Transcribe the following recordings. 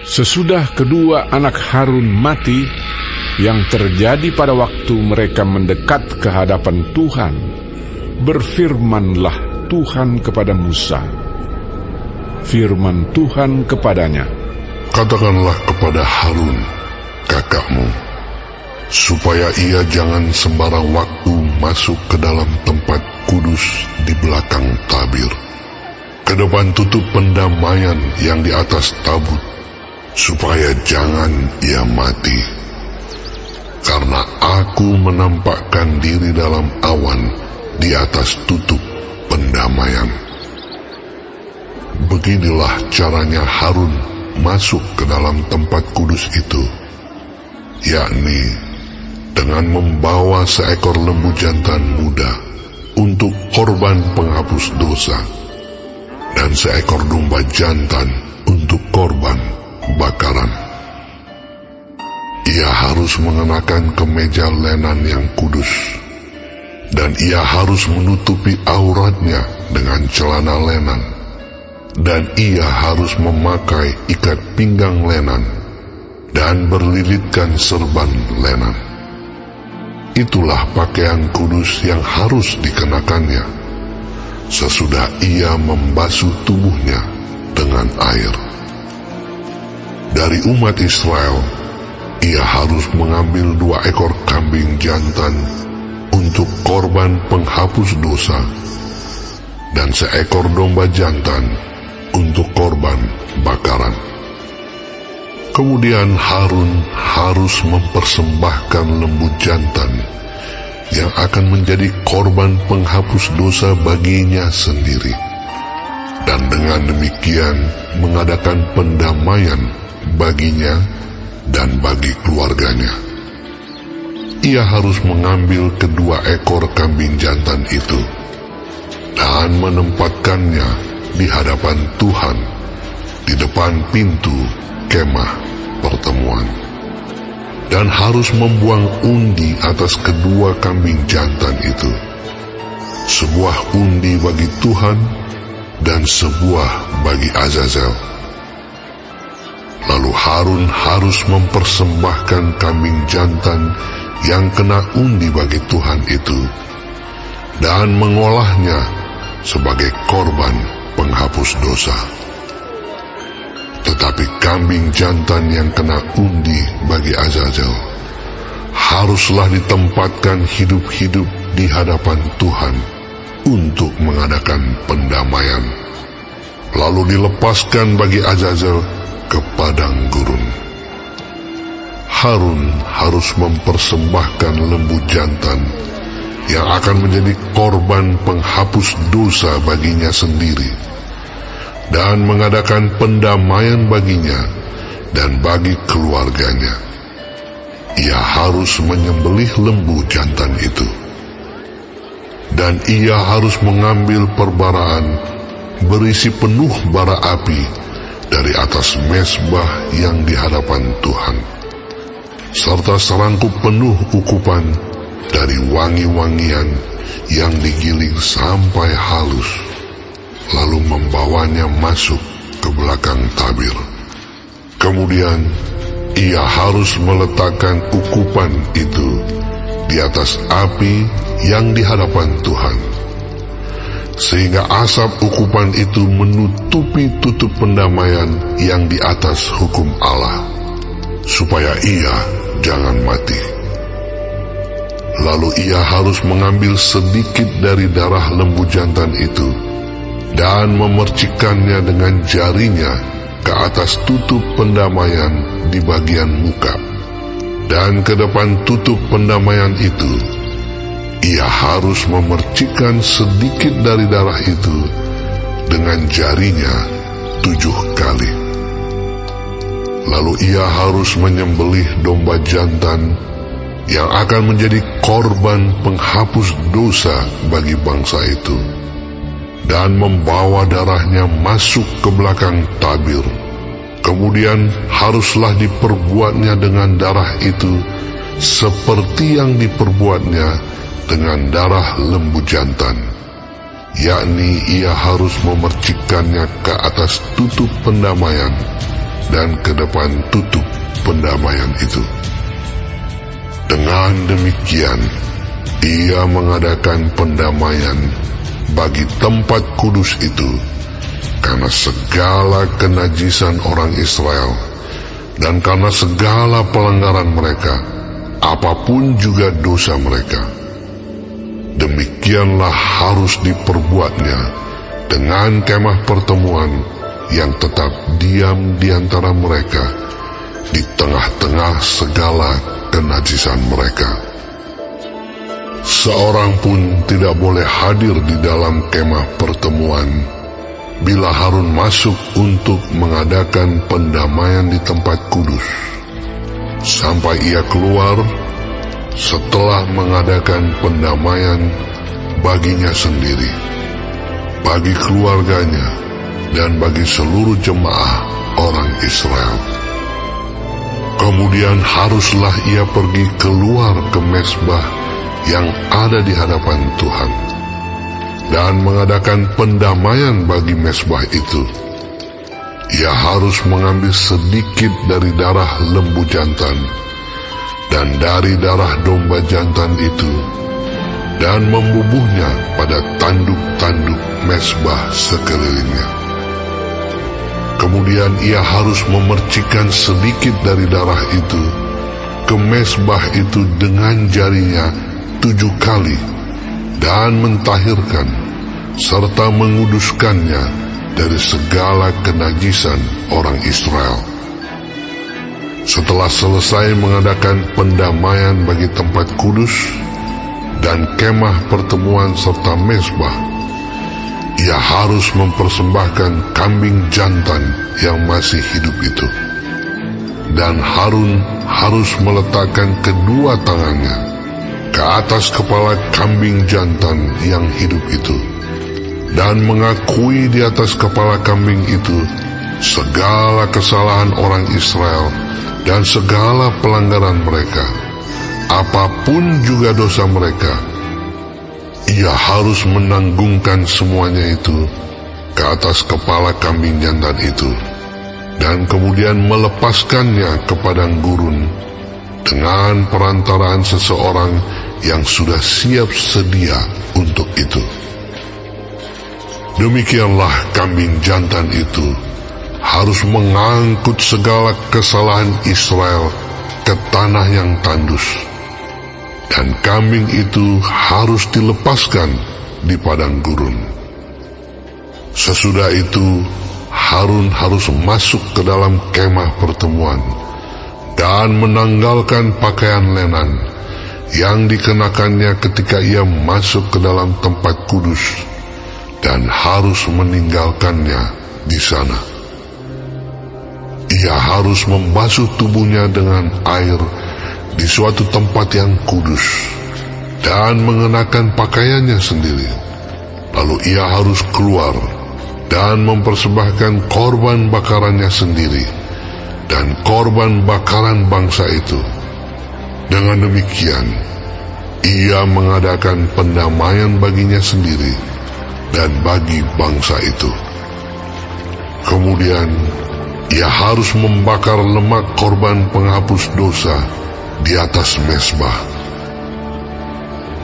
Sesudah kedua anak Harun mati, yang terjadi pada waktu mereka mendekat ke hadapan Tuhan, berfirmanlah Tuhan kepada Musa. Firman Tuhan kepadanya, "Katakanlah kepada Harun, kakakmu, supaya ia jangan sembarang waktu masuk ke dalam tempat kudus di belakang tabir, ke depan tutup pendamaian yang di atas tabut, supaya jangan ia mati. Karena aku menampakkan diri dalam awan di atas tutup pendamaian." Beginilah caranya Harun masuk ke dalam tempat kudus itu, yakni dengan membawa seekor lembu jantan muda untuk korban penghapus dosa, dan seekor domba jantan untuk korban bakaran. Ia harus mengenakan kemeja lenan yang kudus, dan ia harus menutupi auratnya dengan celana lenan, dan ia harus memakai ikat pinggang lenan dan berlilitkan serban lenan. Itulah pakaian kudus yang harus dikenakannya sesudah ia membasuh tubuhnya dengan air. Dari umat Israel, ia harus mengambil 2 ekor kambing jantan untuk korban penghapus dosa, dan seekor domba jantan untuk korban bakaran. Kemudian Harun harus mempersembahkan lembu jantan yang akan menjadi korban penghapus dosa baginya sendiri, dan dengan demikian mengadakan pendamaian baginya dan bagi keluarganya. Ia harus mengambil kedua ekor kambing jantan itu dan menempatkannya di hadapan Tuhan di depan pintu kemah pertemuan, dan harus membuang undi atas kedua kambing jantan itu, sebuah undi bagi Tuhan dan sebuah bagi Azazel. Lalu Harun harus mempersembahkan kambing jantan yang kena undi bagi Tuhan itu, dan mengolahnya sebagai korban penghapus dosa. Tetapi kambing jantan yang kena undi bagi Azazel haruslah ditempatkan hidup-hidup di hadapan Tuhan untuk mengadakan pendamaian, lalu dilepaskan bagi Azazel ke padang gurun. Harun harus mempersembahkan lembu jantan yang akan menjadi korban penghapus dosa baginya sendiri, dan mengadakan pendamaian baginya dan bagi keluarganya. Ia harus menyembelih lembu jantan itu, dan ia harus mengambil perbaraan berisi penuh bara api dari atas mezbah yang di hadapan Tuhan, serta serangkup penuh ukupan dari wangi-wangian yang digiling sampai halus, lalu membawanya masuk ke belakang tabir. Kemudian ia harus meletakkan ukupan itu di atas api yang di hadapan Tuhan, sehingga asap ukupan itu menutupi tutup pendamaian yang di atas hukum Allah, supaya ia jangan mati. Lalu ia harus mengambil sedikit dari darah lembu jantan itu dan memercikkannya dengan jarinya ke atas tutup pendamaian di bagian muka, dan ke depan tutup pendamaian itu ia harus memercikkan sedikit dari darah itu dengan jarinya 7 kali. Lalu ia harus menyembelih domba jantan yang akan menjadi korban penghapus dosa bagi bangsa itu, dan membawa darahnya masuk ke belakang tabir. Kemudian haruslah diperbuatnya dengan darah itu seperti yang diperbuatnya dengan darah lembu jantan, yakni ia harus memercikkannya ke atas tutup pendamaian dan ke depan tutup pendamaian itu. Dengan demikian, ia mengadakan pendamaian bagi tempat kudus itu karena segala kenajisan orang Israel dan karena segala pelanggaran mereka, apapun juga dosa mereka. Demikianlah harus diperbuatnya dengan kemah pertemuan yang tetap diam di antara mereka di tengah-tengah segala kenajisan mereka. Seorang pun tidak boleh hadir di dalam kemah pertemuan bila Harun masuk untuk mengadakan pendamaian di tempat kudus, sampai ia keluar setelah mengadakan pendamaian baginya sendiri, bagi keluarganya, dan bagi seluruh jemaah orang Israel. Kemudian haruslah ia pergi keluar ke mezbah yang ada di hadapan Tuhan dan mengadakan pendamaian bagi mezbah itu. Ia harus mengambil sedikit dari darah lembu jantan dan dari darah domba jantan itu dan membubuhnya pada tanduk-tanduk mezbah sekelilingnya. Kemudian ia harus memercikkan sedikit dari darah itu ke mezbah itu dengan jarinya 7 kali dan mentahirkan serta menguduskannya dari segala kenajisan orang Israel. Setelah selesai mengadakan pendamaian bagi tempat kudus dan kemah pertemuan serta mezbah, ia harus mempersembahkan kambing jantan yang masih hidup itu. Dan Harun harus meletakkan kedua tangannya ke atas kepala kambing jantan yang hidup itu, dan mengakui di atas kepala kambing itu segala kesalahan orang Israel dan segala pelanggaran mereka, apapun juga dosa mereka. Ia harus menanggungkan semuanya itu ke atas kepala kambing jantan itu, dan kemudian melepaskannya ke padang gurun dengan perantaraan seseorang yang sudah siap sedia untuk itu. Demikianlah kambing jantan itu harus mengangkut segala kesalahan Israel ke tanah yang tandus, dan kambing itu harus dilepaskan di padang gurun. Sesudah itu, Harun harus masuk ke dalam kemah pertemuan dan menanggalkan pakaian lenan yang dikenakannya ketika ia masuk ke dalam tempat kudus, dan harus meninggalkannya di sana. Ia harus membasuh tubuhnya dengan air di suatu tempat yang kudus dan mengenakan pakaiannya sendiri. Lalu ia harus keluar dan mempersembahkan korban bakarannya sendiri dan korban bakaran bangsa itu. Dengan demikian, ia mengadakan pendamaian baginya sendiri dan bagi bangsa itu. Kemudian, ia harus membakar lemak korban penghapus dosa di atas mezbah.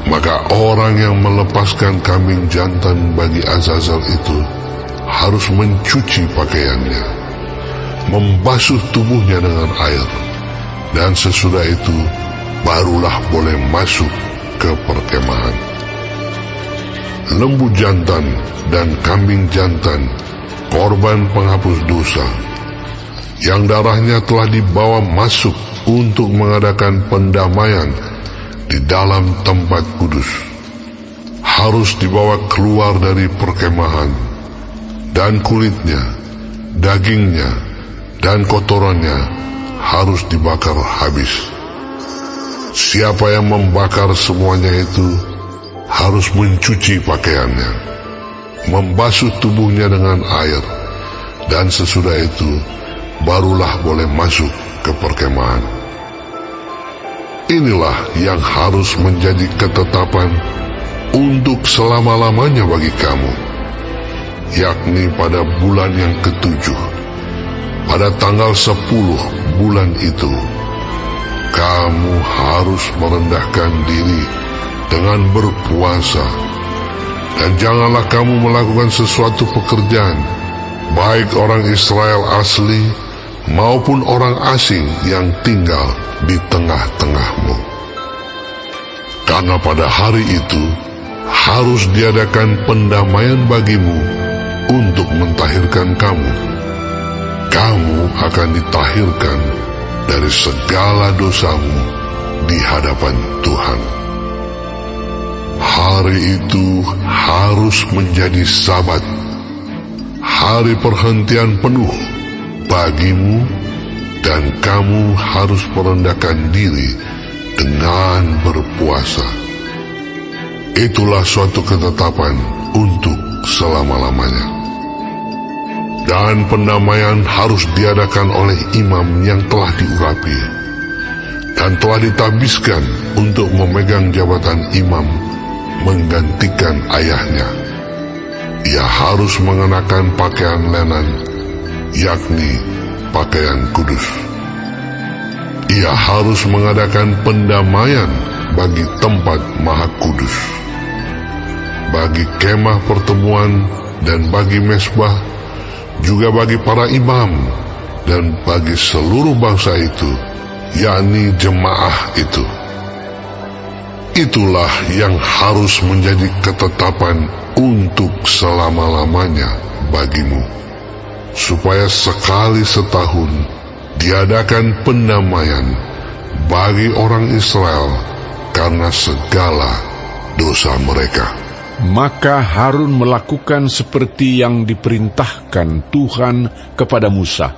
Maka orang yang melepaskan kambing jantan bagi Azazel itu harus mencuci pakaiannya, membasuh tubuhnya dengan air, dan sesudah itu barulah boleh masuk ke perkemahan. Lembu jantan dan kambing jantan, korban penghapus dosa, yang darahnya telah dibawa masuk untuk mengadakan pendamaian di dalam tempat kudus, harus dibawa keluar dari perkemahan, dan kulitnya, dagingnya, dan kotorannya harus dibakar habis. Siapa yang membakar semuanya itu harus mencuci pakaiannya, membasuh tubuhnya dengan air, dan sesudah itu barulah boleh masuk ke perkemahan. Inilah yang harus menjadi ketetapan untuk selama-lamanya bagi kamu, yakni pada bulan yang ke-7, pada tanggal 10 bulan itu, kamu harus merendahkan diri dengan berpuasa. Dan janganlah kamu melakukan sesuatu pekerjaan, baik orang Israel asli maupun orang asing yang tinggal di tengah-tengahmu. Karena pada hari itu harus diadakan pendamaian bagimu untuk mentahirkan kamu. Kamu akan ditahirkan dari segala dosamu di hadapan Tuhan. Hari itu harus menjadi Sabat, hari perhentian penuh bagimu, dan kamu harus merendahkan diri dengan berpuasa. Itulah suatu ketetapan untuk selama-lamanya. Dan pendamaian harus diadakan oleh imam yang telah diurapi dan telah ditabiskan untuk memegang jabatan imam menggantikan ayahnya. Ia harus mengenakan pakaian lenan, yakni pakaian kudus. Ia harus mengadakan pendamaian bagi tempat maha kudus, bagi kemah pertemuan dan bagi mesbah, juga bagi para imam dan bagi seluruh bangsa itu, yakni jemaah itu. Itulah yang harus menjadi ketetapan untuk selama-lamanya bagimu, supaya sekali setahun diadakan pendamaian bagi orang Israel karena segala dosa mereka. Maka Harun melakukan seperti yang diperintahkan Tuhan kepada Musa.